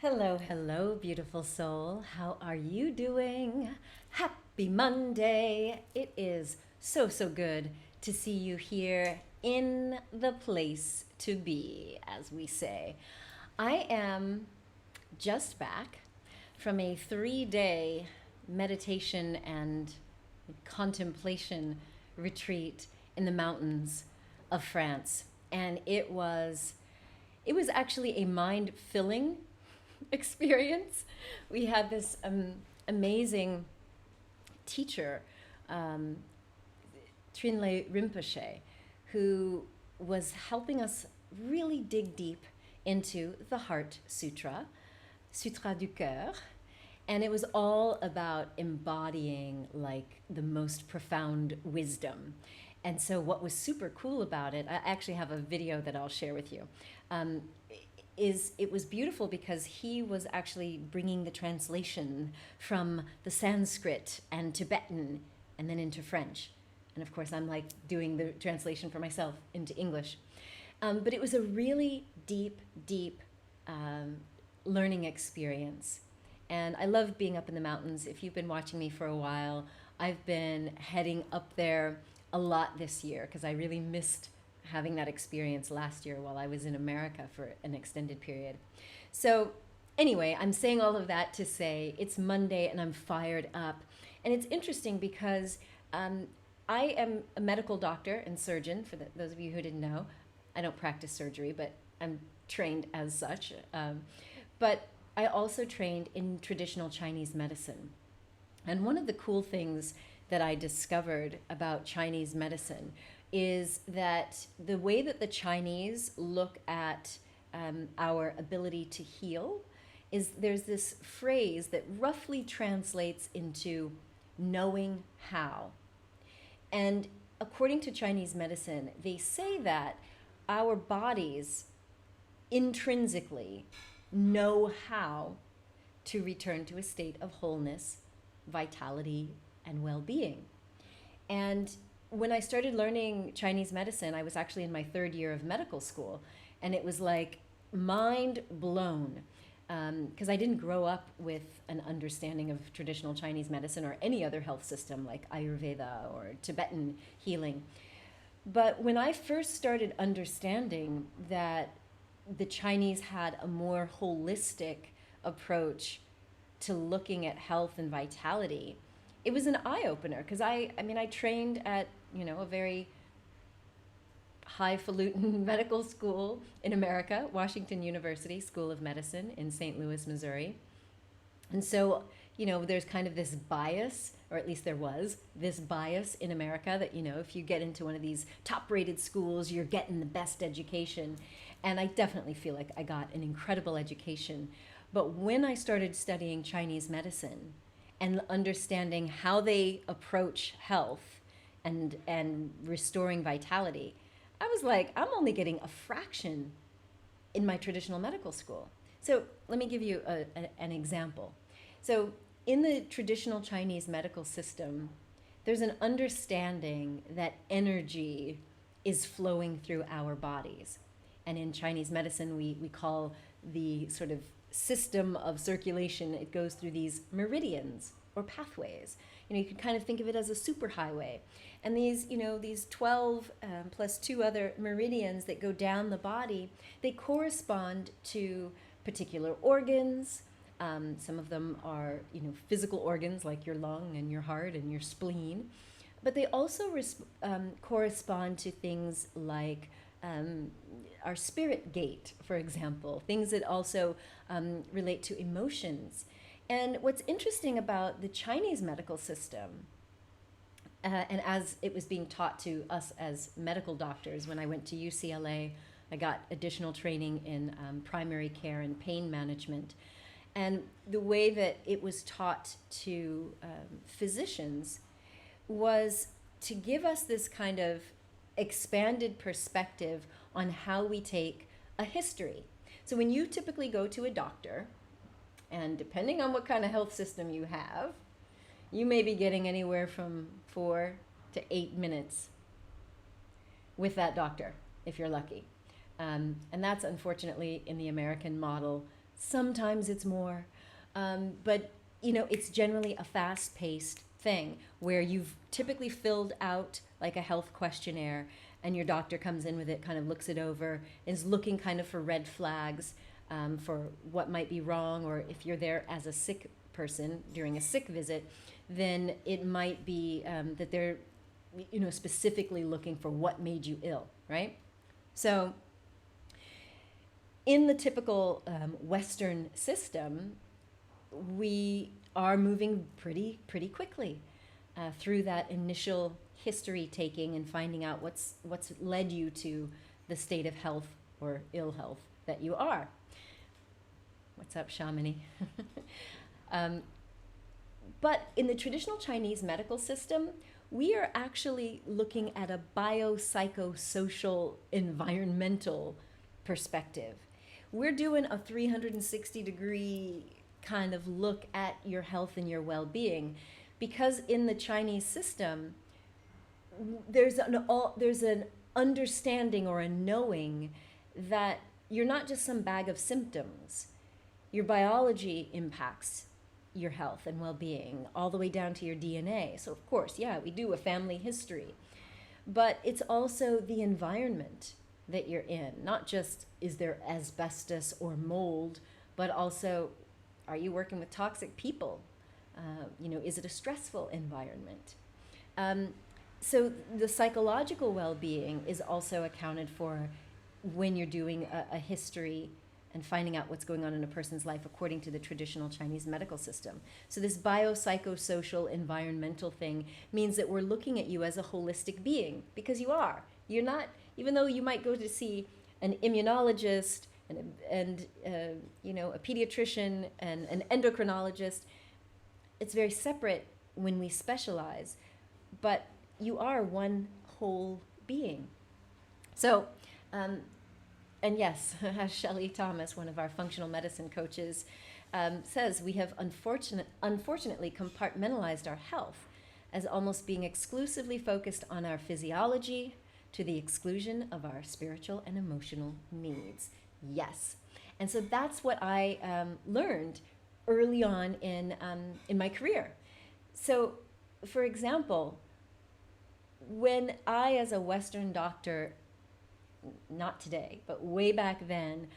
Hello, hello, beautiful soul. How are you doing? Happy Monday. It is so good to see you here in the place to be, as we say. I am just back from a 3-day meditation and contemplation retreat in the mountains of France. And it was actually a mind-filling experience. We had this amazing teacher, um, Trinley Rinpoche, who was helping us really dig deep into the Heart Sutra, Sutra du Cœur. And it was all about embodying like the most profound wisdom. And so what was super cool about it, I actually have a video that I'll share with you, um, is it was beautiful because he was actually bringing the translation from the Sanskrit and Tibetan and then into French. And of course, I'm like doing the translation for myself into English. But it was a really deep learning experience. And I love being up in the mountains. If you've been watching me for a while, I've been heading up there a lot this year because I really missed having that experience last year while I was in America for an extended period. So anyway, I'm saying all of that to say it's Monday and I'm fired up. And it's interesting because I am a medical doctor and surgeon, for those of you who didn't know. I don't practice surgery, but I'm trained as such. But I also trained in traditional Chinese medicine. And one of the cool things that I discovered about Chinese medicine is that the way that the Chinese look at our ability to heal is there's this phrase that roughly translates into knowing how. And according to Chinese medicine, they say that our bodies intrinsically know how to return to a state of wholeness, vitality, and well-being. And when I started learning Chinese medicine, I was actually in my 3rd year of medical school, and it was like mind blown because I didn't grow up with an understanding of traditional Chinese medicine or any other health system like Ayurveda or Tibetan healing. But when I first started understanding that the Chinese had a more holistic approach to looking at health and vitality, it was an eye-opener because I trained at a very highfalutin medical school in America, Washington University School of Medicine in St. Louis, Missouri. And so, there's kind of this bias, or at least there was this bias in America that, if you get into one of these top-rated schools, you're getting the best education. And I definitely feel like I got an incredible education. But when I started studying Chinese medicine and understanding how they approach health and restoring vitality, I was like, I'm only getting a fraction in my traditional medical school. So let me give you an example. So in the traditional Chinese medical system, there's an understanding that energy is flowing through our bodies. And in Chinese medicine, we call the sort of system of circulation, it goes through these meridians or pathways. You can kind of think of it as a superhighway. And these 12 plus 2 other meridians that go down the body, they correspond to particular organs. Some of them are, physical organs like your lung and your heart and your spleen. But they also correspond to things like our spirit gate, for example, things that also relate to emotions. And what's interesting about the Chinese medical system, and as it was being taught to us as medical doctors, when I went to UCLA, I got additional training in primary care and pain management. And the way that it was taught to physicians was to give us this kind of expanded perspective on how we take a history. So when you typically go to a doctor, and depending on what kind of health system you have, you may be getting anywhere from 4 to 8 minutes with that doctor, if you're lucky. And that's unfortunately in the American model Sometimes it's more. But, it's generally a fast-paced thing where you've typically filled out like a health questionnaire, and your doctor comes in with it, kind of looks it over, is looking kind of for red flags, for what might be wrong, or if you're there as a sick person during a sick visit, then it might be that they're specifically looking for what made you ill, right? So in the typical Western system, we are moving pretty quickly through that initial history taking and finding out what's led you to the state of health or ill health that you are. What's up, Shamini? But in the traditional Chinese medical system, we are actually looking at a biopsychosocial environmental perspective. We're doing a 360-degree kind of look at your health and your well-being, because in the Chinese system, there's an understanding or a knowing that you're not just some bag of symptoms. Your biology impacts your health and well-being all the way down to your DNA. So of course, yeah, we do a family history, but it's also the environment that you're in. Not just is there asbestos or mold, but also, are you working with toxic people? Is it a stressful environment? So the psychological well-being is also accounted for when you're doing a history and finding out what's going on in a person's life according to the traditional Chinese medical system. So this biopsychosocial environmental thing means that we're looking at you as a holistic being, because you are. You're not, even though you might go to see an immunologist and a pediatrician and an endocrinologist, it's very separate when we specialize, but you are one whole being. So, and yes, as Shelley Thomas, one of our functional medicine coaches, says, we have unfortunately compartmentalized our health as almost being exclusively focused on our physiology to the exclusion of our spiritual and emotional needs. Yes. And so that's what I learned early on in my career. So, for example, when I, as a Western doctor, not today, but way back then,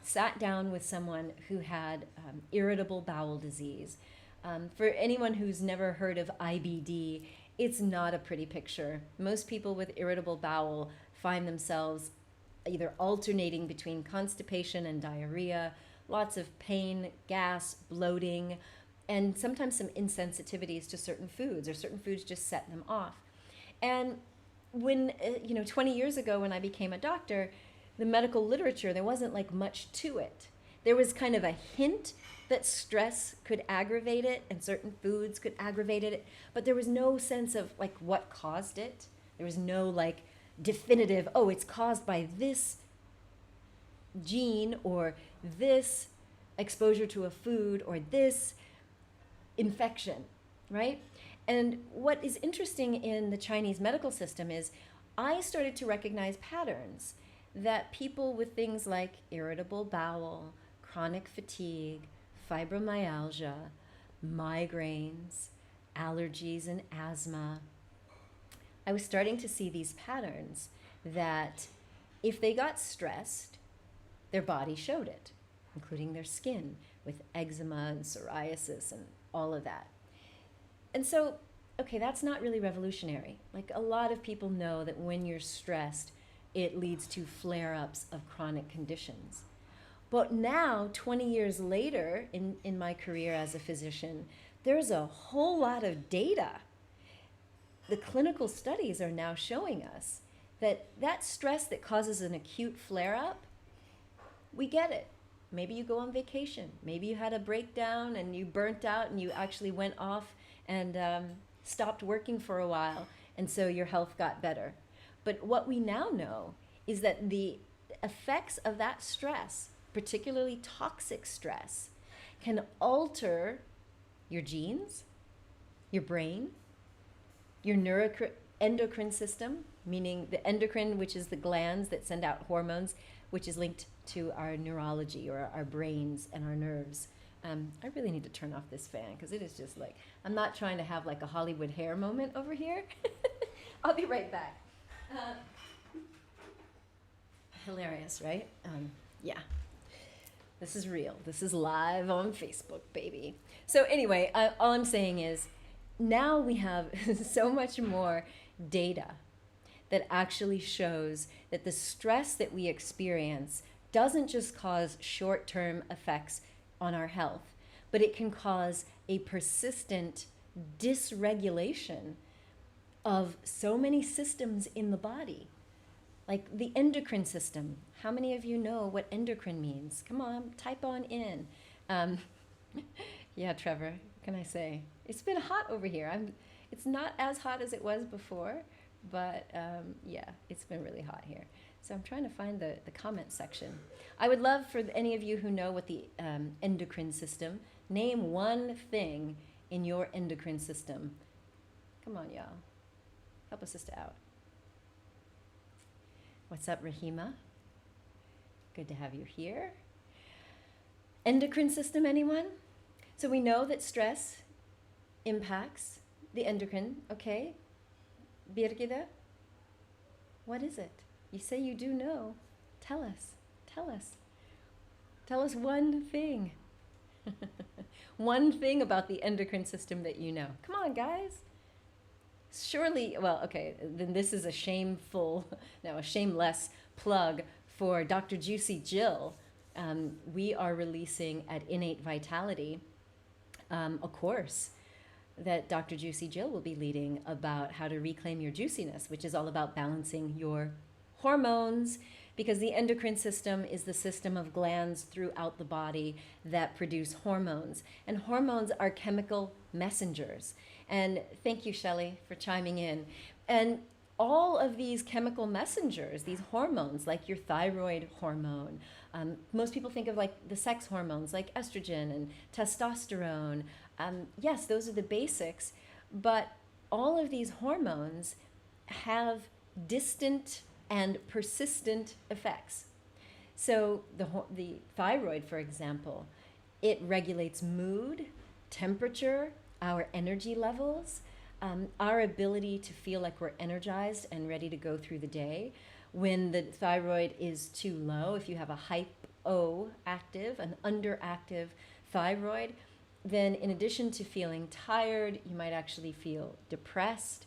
sat down with someone who had irritable bowel disease. For anyone who's never heard of IBD, it's not a pretty picture. Most people with irritable bowel find themselves either alternating between constipation and diarrhea, lots of pain, gas, bloating, and sometimes some insensitivities to certain foods, or certain foods just set them off. And when, 20 years ago when I became a doctor, the medical literature, there wasn't like much to it. There was kind of a hint that stress could aggravate it and certain foods could aggravate it, but there was no sense of like what caused it. There was no like definitive, oh, it's caused by this gene or this exposure to a food or this infection, right? And what is interesting in the Chinese medical system is I started to recognize patterns that people with things like irritable bowel, chronic fatigue, fibromyalgia, migraines, allergies, and asthma. I was starting to see these patterns that if they got stressed, their body showed it, including their skin with eczema and psoriasis and all of that. And so, okay, that's not really revolutionary. Like, a lot of people know that when you're stressed, it leads to flare-ups of chronic conditions. But now, 20 years later in my career as a physician, there's a whole lot of data. The clinical studies are now showing us that that stress that causes an acute flare-up, we get it. Maybe you go on vacation. Maybe you had a breakdown and you burnt out and you actually went off and stopped working for a while, and so your health got better. But what we now know is that the effects of that stress, particularly toxic stress, can alter your genes, your brain, your endocrine system, meaning the endocrine, which is the glands that send out hormones, which is linked to our neurology or our brains and our nerves. I really need to turn off this fan because it is just like, I'm not trying to have like a Hollywood hair moment over here. I'll be right back. Hilarious, right? Yeah. This is real. This is live on Facebook, baby. So anyway, all I'm saying is now we have so much more data that actually shows that the stress that we experience doesn't just cause short-term effects on our health, but it can cause a persistent dysregulation of so many systems in the body. Like the endocrine system. How many of you know what endocrine means? Come on, type on in. Yeah, Trevor, what can I say? It's been hot over here. It's not as hot as it was before, but yeah, it's been really hot here. So I'm trying to find the comment section. I would love for any of you who know what the endocrine system, name one thing in your endocrine system. Come on, y'all. Help a sister out. What's up, Rahima? Good to have you here. Endocrine system, anyone? So we know that stress impacts the endocrine, okay? Birgida, what is it? You say you do know. Tell us. Tell us. Tell us one thing. One thing about the endocrine system that you know. Come on, guys. Surely, well, okay, then this is a shameless plug for Dr. Juicy Jill. We are releasing at Innate Vitality a course that Dr. Juicy Jill will be leading about how to reclaim your juiciness, which is all about balancing your hormones, because the endocrine system is the system of glands throughout the body that produce hormones. And hormones are chemical messengers. And thank you, Shelley, for chiming in. And all of these chemical messengers, these hormones, like your thyroid hormone, most people think of like the sex hormones like estrogen and testosterone. Yes, those are the basics, but all of these hormones have distant and persistent effects. So the thyroid, for example, it regulates mood, temperature, our energy levels, our ability to feel like we're energized and ready to go through the day. When the thyroid is too low, if you have a hypoactive, an underactive thyroid, then in addition to feeling tired, you might actually feel depressed,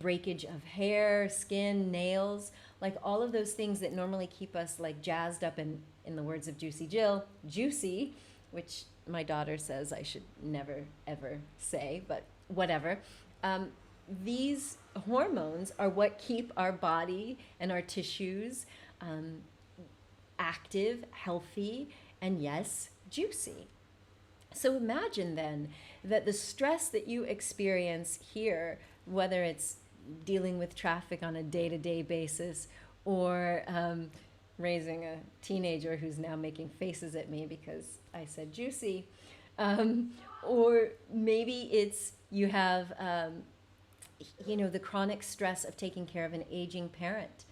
breakage of hair, skin, nails, like all of those things that normally keep us like jazzed up and, in the words of Juicy Jill, juicy, which my daughter says I should never ever say, but whatever. These hormones are what keep our body and our tissues active, healthy, and yes, juicy. So imagine then that the stress that you experience here, whether it's dealing with traffic on a day-to-day basis or raising a teenager who's now making faces at me because I said juicy, or maybe it's you have the chronic stress of taking care of an aging parent.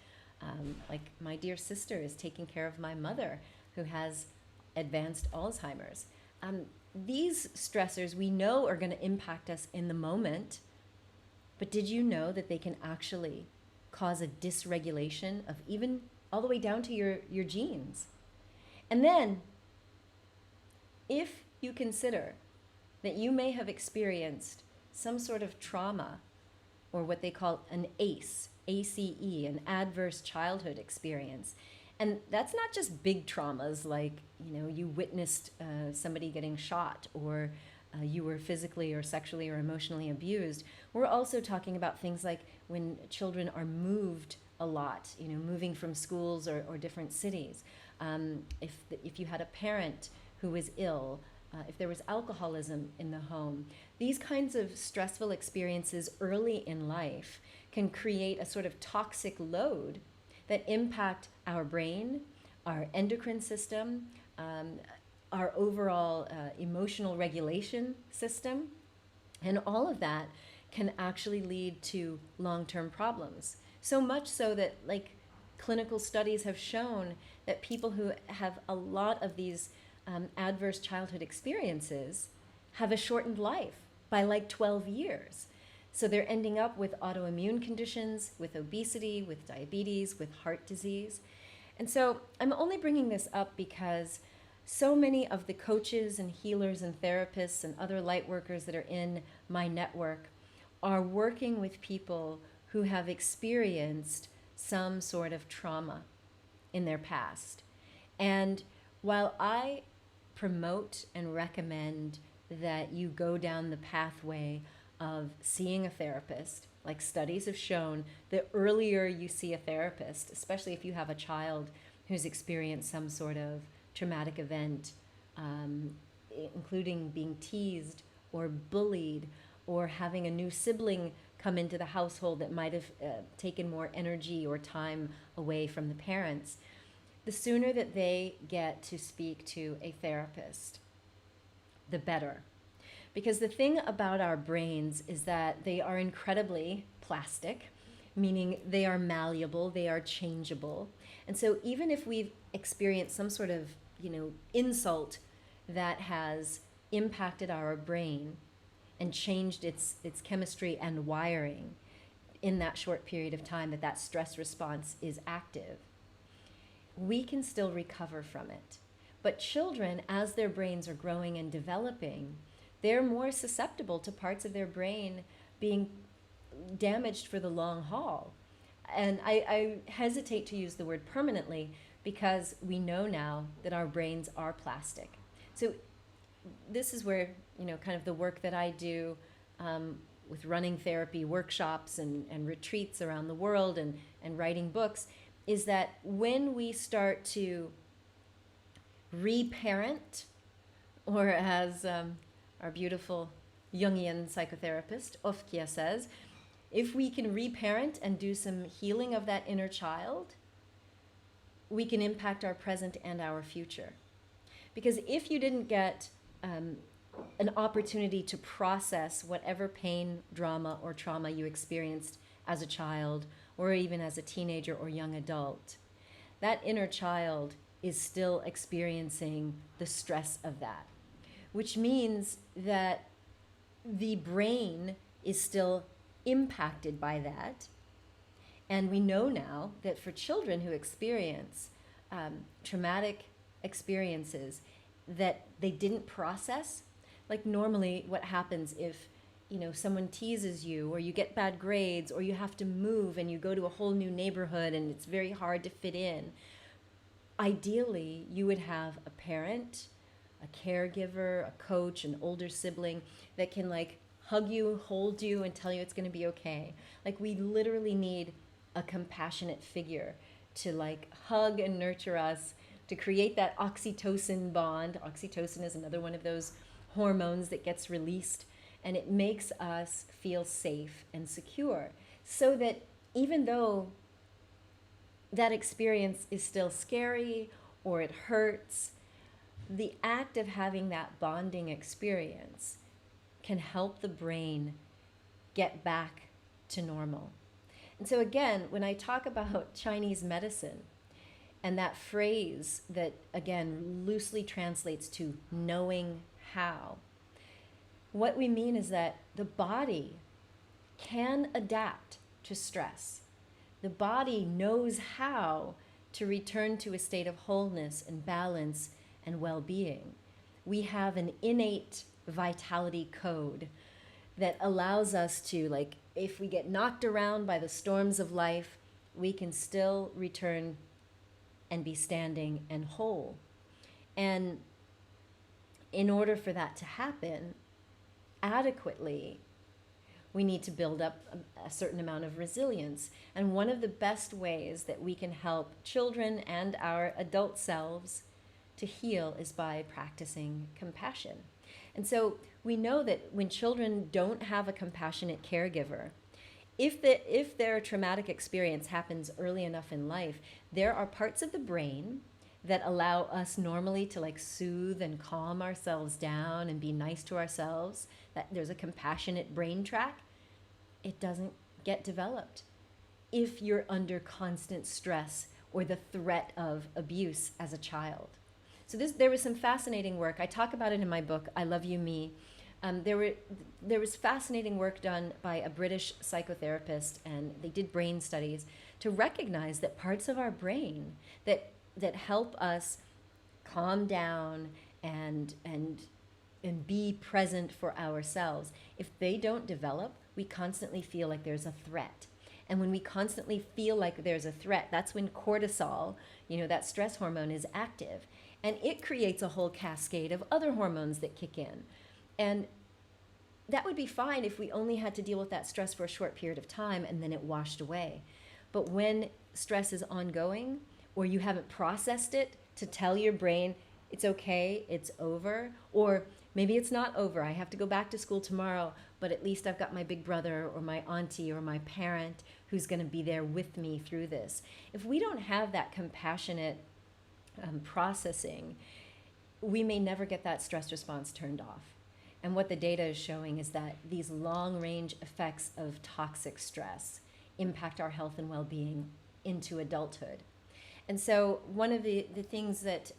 Like my dear sister is taking care of my mother who has advanced Alzheimer's. These stressors we know are going to impact us in the moment, but did you know that they can actually cause a dysregulation of even all the way down to your genes? And then, if you consider that you may have experienced some sort of trauma, or what they call an ACE, ACE, an adverse childhood experience, and that's not just big traumas like, you witnessed somebody getting shot or you were physically or sexually or emotionally abused. We're also talking about things like when children are moved a lot, moving from schools or different cities. If you had a parent who was ill, if there was alcoholism in the home, these kinds of stressful experiences early in life can create a sort of toxic load that impact our brain, our endocrine system, our overall emotional regulation system, and all of that can actually lead to long-term problems. So much so that clinical studies have shown that people who have a lot of these adverse childhood experiences have a shortened life by like 12 years. So they're ending up with autoimmune conditions, with obesity, with diabetes, with heart disease. And so I'm only bringing this up because so many of the coaches and healers and therapists and other light workers that are in my network are working with people who have experienced some sort of trauma in their past. And while I promote and recommend that you go down the pathway of seeing a therapist, like studies have shown, the earlier you see a therapist, especially if you have a child who's experienced some sort of traumatic event, including being teased or bullied or having a new sibling come into the household that might have taken more energy or time away from the parents, the sooner that they get to speak to a therapist, the better. Because the thing about our brains is that they are incredibly plastic, meaning they are malleable, they are changeable. And so even if we've experienced some sort of, insult that has impacted our brain and changed its chemistry and wiring in that short period of time that stress response is active, we can still recover from it. But children, as their brains are growing and developing, they're more susceptible to parts of their brain being damaged for the long haul. And I hesitate to use the word permanently because we know now that our brains are plastic. So this is where, kind of the work that I do with running therapy workshops and retreats around the world and writing books, is that when we start to reparent, or as our beautiful Jungian psychotherapist, Ofkia, says, if we can reparent and do some healing of that inner child, we can impact our present and our future. Because if you didn't get an opportunity to process whatever pain, drama, or trauma you experienced as a child, or even as a teenager or young adult, that inner child is still experiencing the stress of that, which means that the brain is still impacted by that. And we know now that for children who experience traumatic experiences that they didn't process, like normally what happens if someone teases you, or you get bad grades, or you have to move and you go to a whole new neighborhood and it's very hard to fit in, ideally you would have a parent, a caregiver, a coach, an older sibling that can hug you, hold you, and tell you it's going to be okay. We literally need a compassionate figure to hug and nurture us, to create that oxytocin bond. Oxytocin is another one of those hormones that gets released, and it makes us feel safe and secure, so that even though that experience is still scary or it hurts, the act of having that bonding experience can help the brain get back to normal. And so again, when I talk about Chinese medicine, and that phrase that, again, loosely translates to knowing how, what we mean is that the body can adapt to stress. The body knows how to return to a state of wholeness and balance and well-being. We have an innate vitality code that allows us to, if we get knocked around by the storms of life, we can still return and be standing and whole. And in order for that to happen adequately, we need to build up a certain amount of resilience. And one of the best ways that we can help children and our adult selves to heal is by practicing compassion. And so we know that when children don't have a compassionate caregiver, if their traumatic experience happens early enough in life, there are parts of the brain that allow us normally to soothe and calm ourselves down and be nice to ourselves, that there's a compassionate brain track. It doesn't get developed if you're under constant stress or the threat of abuse as a child. So there was some fascinating work. I talk about it in my book, I Love You, Me. There was fascinating work done by a British psychotherapist, and they did brain studies to recognize that parts of our brain that help us calm down and be present for ourselves, if they don't develop, we constantly feel like there's a threat. And when we constantly feel like there's a threat, that's when cortisol, that stress hormone, is active. And it creates a whole cascade of other hormones that kick in. And that would be fine if we only had to deal with that stress for a short period of time and then it washed away. But when stress is ongoing, or you haven't processed it to tell your brain it's okay, it's over, or maybe it's not over, I have to go back to school tomorrow, but at least I've got my big brother or my auntie or my parent who's going to be there with me through this. If we don't have that compassionate processing, we may never get that stress response turned off. And what the data is showing is that these long-range effects of toxic stress impact our health and well-being into adulthood. And so one of the things that,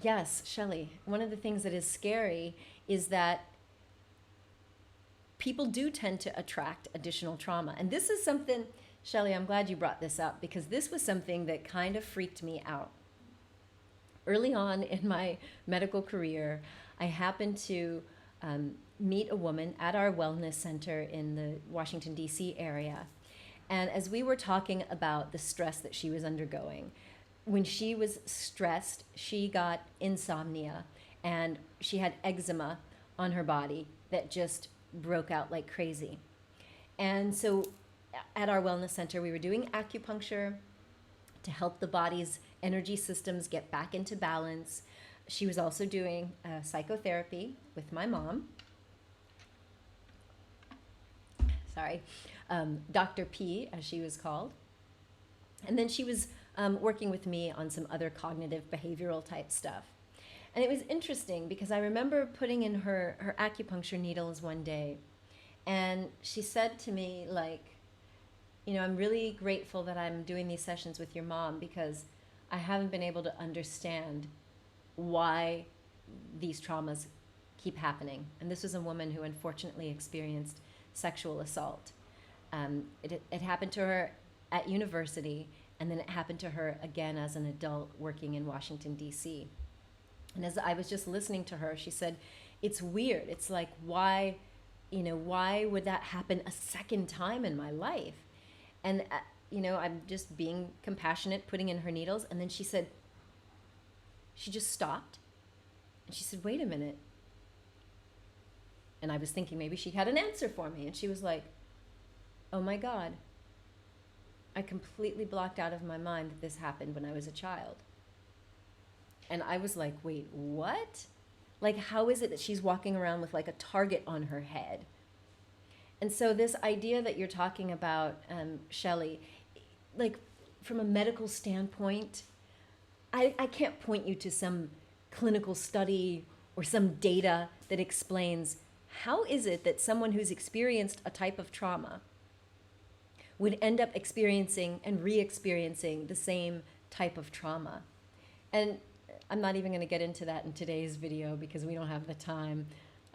yes, Shelley, one of the things that is scary is that people do tend to attract additional trauma. And this is something, Shelley, I'm glad you brought this up, because this was something that kind of freaked me out. Early on in my medical career, I happened to meet a woman at our wellness center in the Washington, D.C. area. And as we were talking about the stress that she was undergoing, when she was stressed, she got insomnia and she had eczema on her body that just broke out like crazy. And so at our wellness center, we were doing acupuncture to help the body's energy systems get back into balance. She was also doing psychotherapy with my mom. Sorry, Dr. P, as she was called. And then she was working with me on some other cognitive behavioral type stuff. And it was interesting because I remember putting in her acupuncture needles one day, and she said to me, like, I'm really grateful that I'm doing these sessions with your mom because I haven't been able to understand why these traumas keep happening. And this was a woman who unfortunately experienced sexual assault. It happened to her at university, and then it happened to her again as an adult working in Washington, D.C. And as I was just listening to her, she said, it's weird. It's like, why would that happen a second time in my life? And, I'm just being compassionate, putting in her needles. And then she said, she just stopped. And she said, wait a minute. And I was thinking maybe she had an answer for me. And she was like, oh my God, I completely blocked out of my mind that this happened when I was a child. And I was like, wait, what? Like, how is it that she's walking around with like a target on her head? And so this idea that you're talking about, Shelley, like from a medical standpoint, I can't point you to some clinical study or some data that explains how is it that someone who's experienced a type of trauma would end up experiencing and re-experiencing the same type of trauma. And I'm not even going to get into that in today's video because we don't have the time.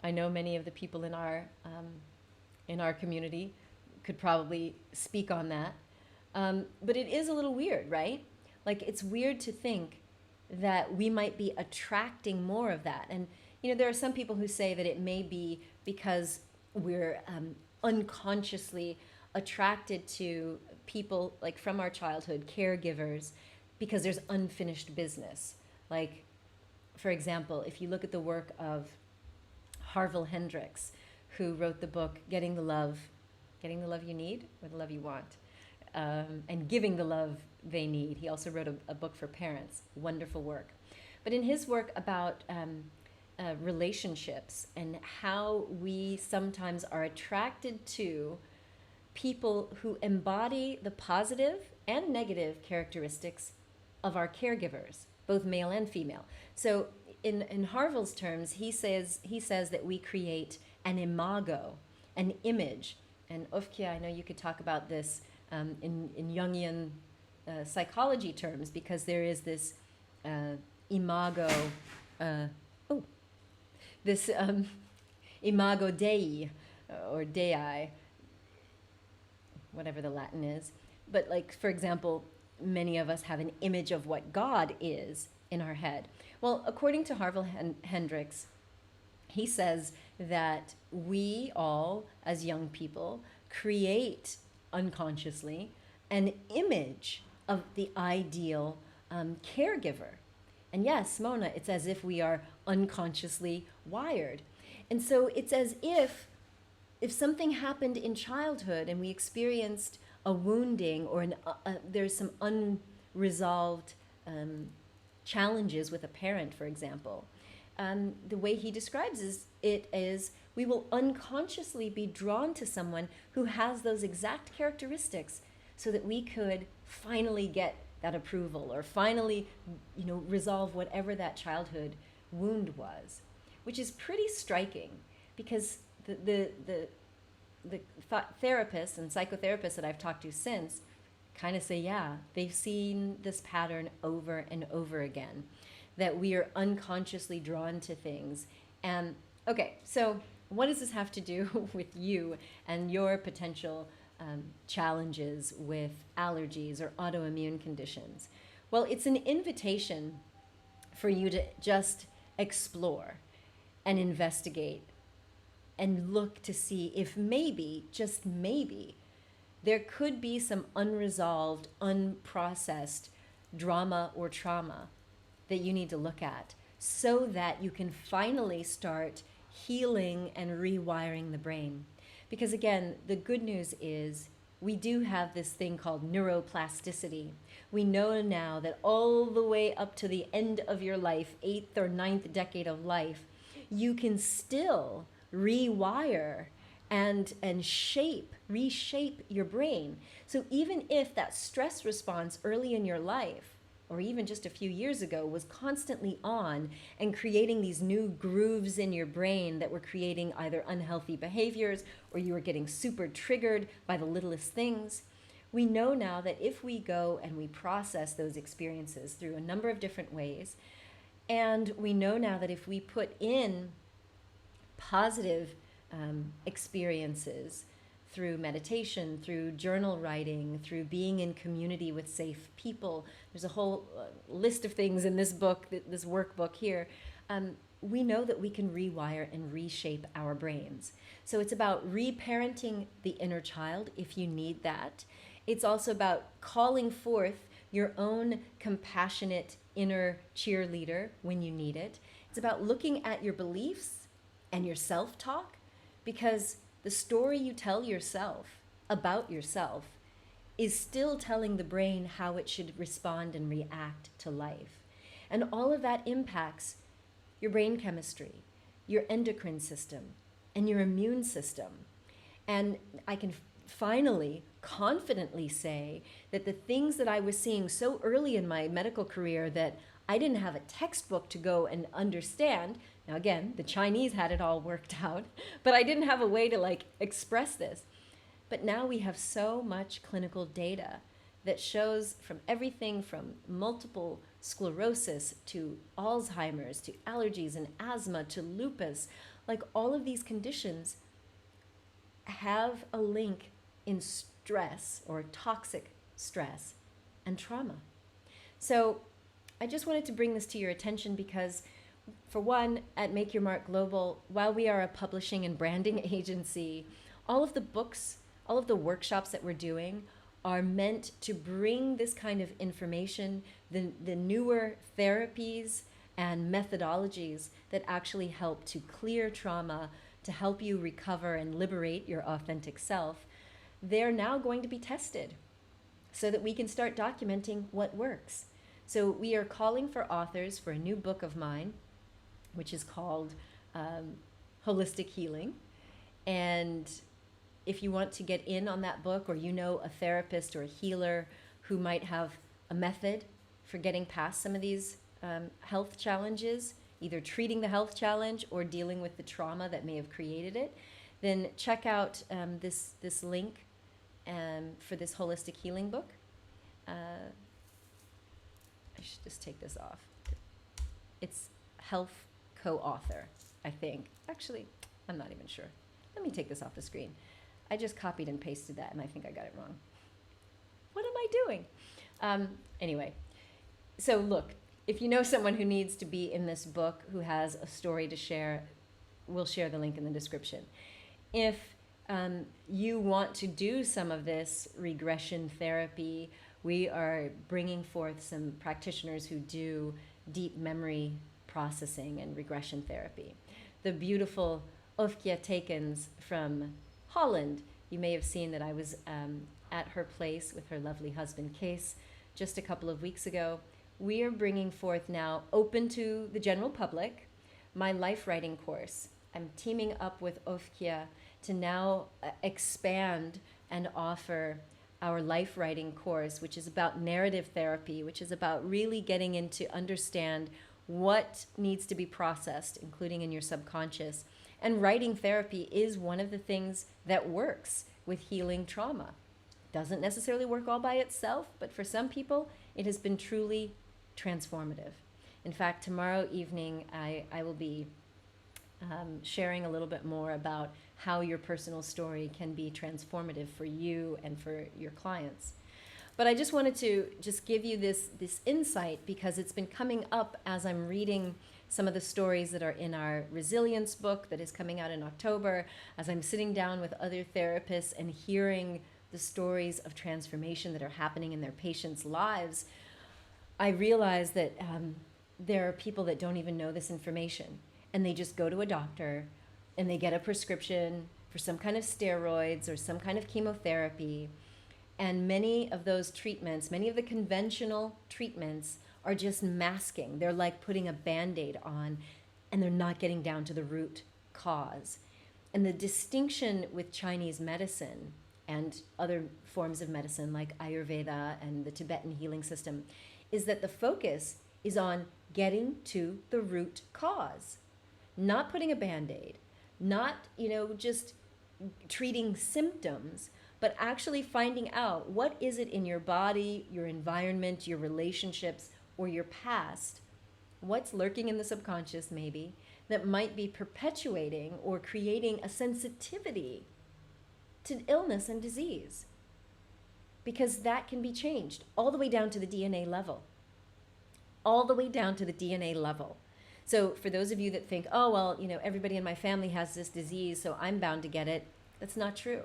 I know many of the people in our community could probably speak on that. But it is a little weird, right? Like, it's weird to think that we might be attracting more of that. And, there are some people who say that it may be because we're unconsciously attracted to people like from our childhood, caregivers, because there's unfinished business. Like, for example, if you look at the work of Harville Hendrix, who wrote the book Getting the Love You Need or the Love You Want, and Giving the Love They Need. He also wrote a book for parents, wonderful work. But in his work about relationships and how we sometimes are attracted to people who embody the positive and negative characteristics of our caregivers, both male and female. So in Harville's terms, he says that we create an imago, an image. And Ofkia, I know you could talk about this in Jungian psychology terms, because there is this imago, oh, this imago Dei, or Dei, whatever the Latin is. But like, for example, many of us have an image of what God is in our head. Well, according to Harville Hendricks, he says that we all, as young people, create unconsciously an image of the ideal caregiver. And yes, Mona, it's as if we are unconsciously wired. And so it's as if something happened in childhood and we experienced a wounding, or there's some unresolved challenges with a parent, for example, the way he describes it is we will unconsciously be drawn to someone who has those exact characteristics, so that we could finally get that approval, or finally, resolve whatever that childhood wound was, which is pretty striking, because the therapists and psychotherapists that I've talked to since kind of say, yeah, they've seen this pattern over and over again, that we are unconsciously drawn to things. And okay, so what does this have to do with you and your potential challenges with allergies or autoimmune conditions? Well, it's an invitation for you to just explore and investigate and look to see if maybe, just maybe, there could be some unresolved, unprocessed drama or trauma that you need to look at, so that you can finally start healing and rewiring the brain. Because again, the good news is we do have this thing called neuroplasticity. We know now that all the way up to the end of your life, 8th or 9th decade of life, you can still rewire and reshape your brain. So even if that stress response early in your life, or even just a few years ago, was constantly on and creating these new grooves in your brain that were creating either unhealthy behaviors, or you were getting super triggered by the littlest things, we know now that if we go and we process those experiences through a number of different ways, and we know now that if we put in positive experiences through meditation, through journal writing, through being in community with safe people. There's a whole list of things in this book, this workbook here. We know that we can rewire and reshape our brains. So it's about reparenting the inner child if you need that. It's also about calling forth your own compassionate inner cheerleader when you need it. It's about looking at your beliefs and your self-talk, because the story you tell yourself about yourself is still telling the brain how it should respond and react to life. And all of that impacts your brain chemistry, your endocrine system, and your immune system. And I can finally, confidently say that the things that I was seeing so early in my medical career that I didn't have a textbook to go and understand. Now again, the Chinese had it all worked out, but I didn't have a way to express this. But now we have so much clinical data that shows from everything from multiple sclerosis to Alzheimer's to allergies and asthma to lupus, all of these conditions have a link in stress or toxic stress and trauma. So I just wanted to bring this to your attention because, for one, at Make Your Mark Global, while we are a publishing and branding agency, all of the books, all of the workshops that we're doing are meant to bring this kind of information, the newer therapies and methodologies that actually help to clear trauma, to help you recover and liberate your authentic self. They're now going to be tested so that we can start documenting what works. So we are calling for authors for a new book of mine, which is called Holistic Healing. And if you want to get in on that book, or you know a therapist or a healer who might have a method for getting past some of these health challenges, either treating the health challenge or dealing with the trauma that may have created it, then check out this link for this holistic healing book. I should just take this off. It's health co-author, I think. Actually, I'm not even sure. Let me take this off the screen. I just copied and pasted that, and I think I got it wrong. What am I doing? Anyway, so look, if you know someone who needs to be in this book, who has a story to share, we'll share the link in the description. If you want to do some of this regression therapy, we are bringing forth some practitioners who do deep memory processing and regression therapy. The beautiful Ofkia Tekens from Holland, you may have seen that I was at her place with her lovely husband Kees just a couple of weeks ago. We are bringing forth now, open to the general public, my life writing course. I'm teaming up with Ofkia to now expand and offer our life writing course, which is about narrative therapy, which is about really getting into understand what needs to be processed, including in your subconscious. And writing therapy is one of the things that works with healing trauma. Doesn't necessarily work all by itself, but for some people, it has been truly transformative. In fact, tomorrow evening, I will be sharing a little bit more about how your personal story can be transformative for you and for your clients. But I just wanted to just give you this insight because it's been coming up as I'm reading some of the stories that are in our resilience book that is coming out in October, as I'm sitting down with other therapists and hearing the stories of transformation that are happening in their patients' lives. I realize that there are people that don't even know this information, and they just go to a doctor and they get a prescription for some kind of steroids or some kind of chemotherapy. And many of those treatments, many of the conventional treatments are just masking. They're like putting a Band-Aid on, and they're not getting down to the root cause. And the distinction with Chinese medicine and other forms of medicine like Ayurveda and the Tibetan healing system is that the focus is on getting to the root cause, not putting a Band-Aid, not, just treating symptoms, but actually finding out what is it in your body, your environment, your relationships, or your past, what's lurking in the subconscious maybe, that might be perpetuating or creating a sensitivity to illness and disease. Because that can be changed all the way down to the DNA level. All the way down to the DNA level. So for those of you that think, oh, well, everybody in my family has this disease, so I'm bound to get it, that's not true.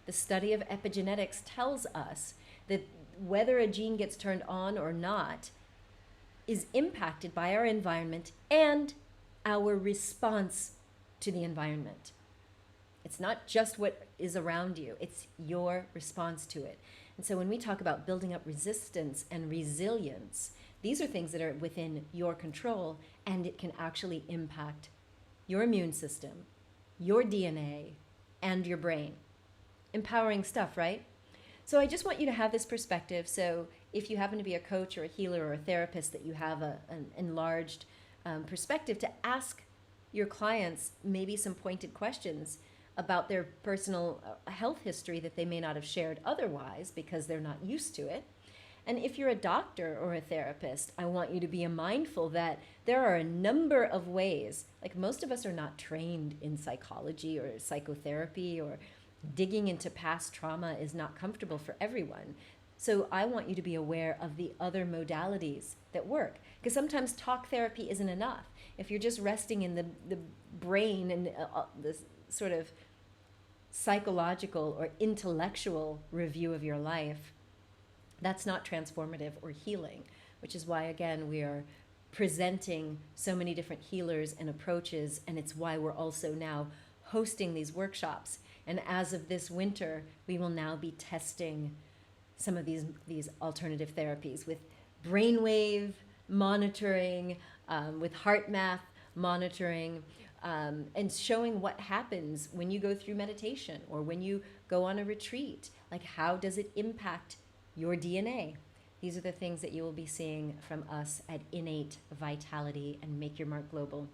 The study of epigenetics tells us that whether a gene gets turned on or not is impacted by our environment and our response to the environment. It's not just what is around you, it's your response to it. And so when we talk about building up resistance and resilience, these are things that are within your control, and it can actually impact your immune system, your DNA, and your brain. Empowering stuff, right? So I just want you to have this perspective. So if you happen to be a coach or a healer or a therapist, that you have an enlarged perspective to ask your clients maybe some pointed questions about their personal health history that they may not have shared otherwise because they're not used to it. And if you're a doctor or a therapist, I want you to be mindful that there are a number of ways, like most of us are not trained in psychology or psychotherapy, or digging into past trauma is not comfortable for everyone. So I want you to be aware of the other modalities that work. Because sometimes talk therapy isn't enough. If you're just resting in the brain and this sort of psychological or intellectual review of your life, that's not transformative or healing, which is why, again, we are presenting so many different healers and approaches, and it's why we're also now hosting these workshops. And as of this winter, we will now be testing some of these alternative therapies with brainwave monitoring, with heart math monitoring, and showing what happens when you go through meditation or when you go on a retreat. Like, how does it impact your DNA? These are the things that you will be seeing from us at Innate Vitality and Make Your Mark Global.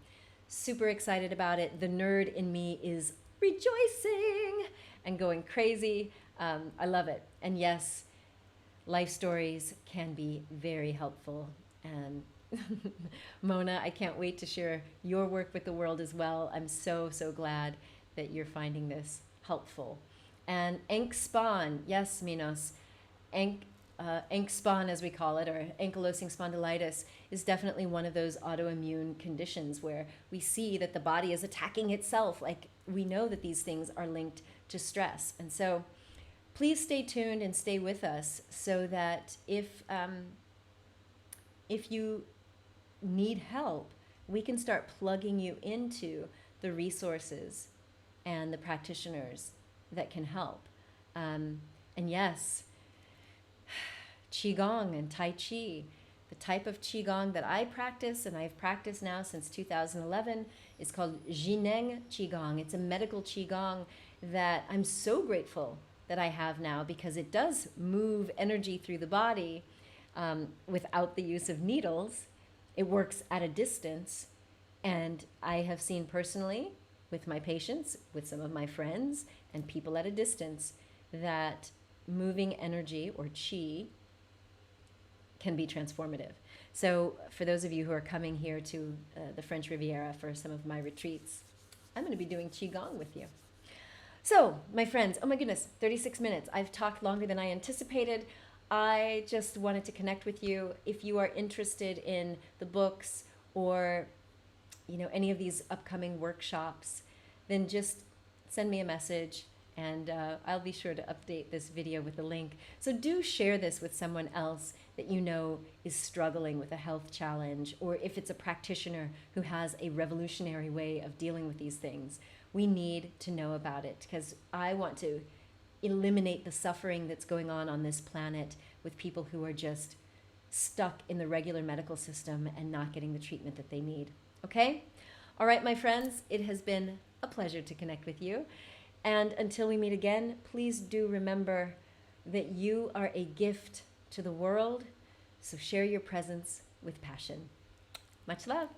Super excited about it. The nerd in me is rejoicing and going crazy. I love it. And yes, life stories can be very helpful. And Mona, I can't wait to share your work with the world as well. I'm so, so glad that you're finding this helpful. And Spawn, yes, Minos, Spawn, as we call it, or ankylosing spondylitis, is definitely one of those autoimmune conditions where we see that the body is attacking itself. Like, we know that these things are linked to stress. And so please stay tuned and stay with us so that if you need help, we can start plugging you into the resources and the practitioners that can help. And yes, Qigong and Tai Chi. The type of Qigong that I practice, and I've practiced now since 2011, is called Jineng Qigong. It's a medical Qigong that I'm so grateful that I have now, because it does move energy through the body without the use of needles. It works at a distance, and I have seen personally with my patients, with some of my friends and people at a distance, that moving energy, or qi, can be transformative. So for those of you who are coming here to the French Riviera for some of my retreats, I'm going to be doing Qigong with you. So, my friends, oh my goodness, 36 minutes. I've talked longer than I anticipated. I just wanted to connect with you. If you are interested in the books or any of these upcoming workshops, then just send me a message, and I'll be sure to update this video with a link. So do share this with someone else that you know is struggling with a health challenge, or if it's a practitioner who has a revolutionary way of dealing with these things. We need to know about it, because I want to eliminate the suffering that's going on this planet with people who are just stuck in the regular medical system and not getting the treatment that they need. Okay? All right, my friends, it has been a pleasure to connect with you. And until we meet again, please do remember that you are a gift to the world. So share your presence with passion. Much love.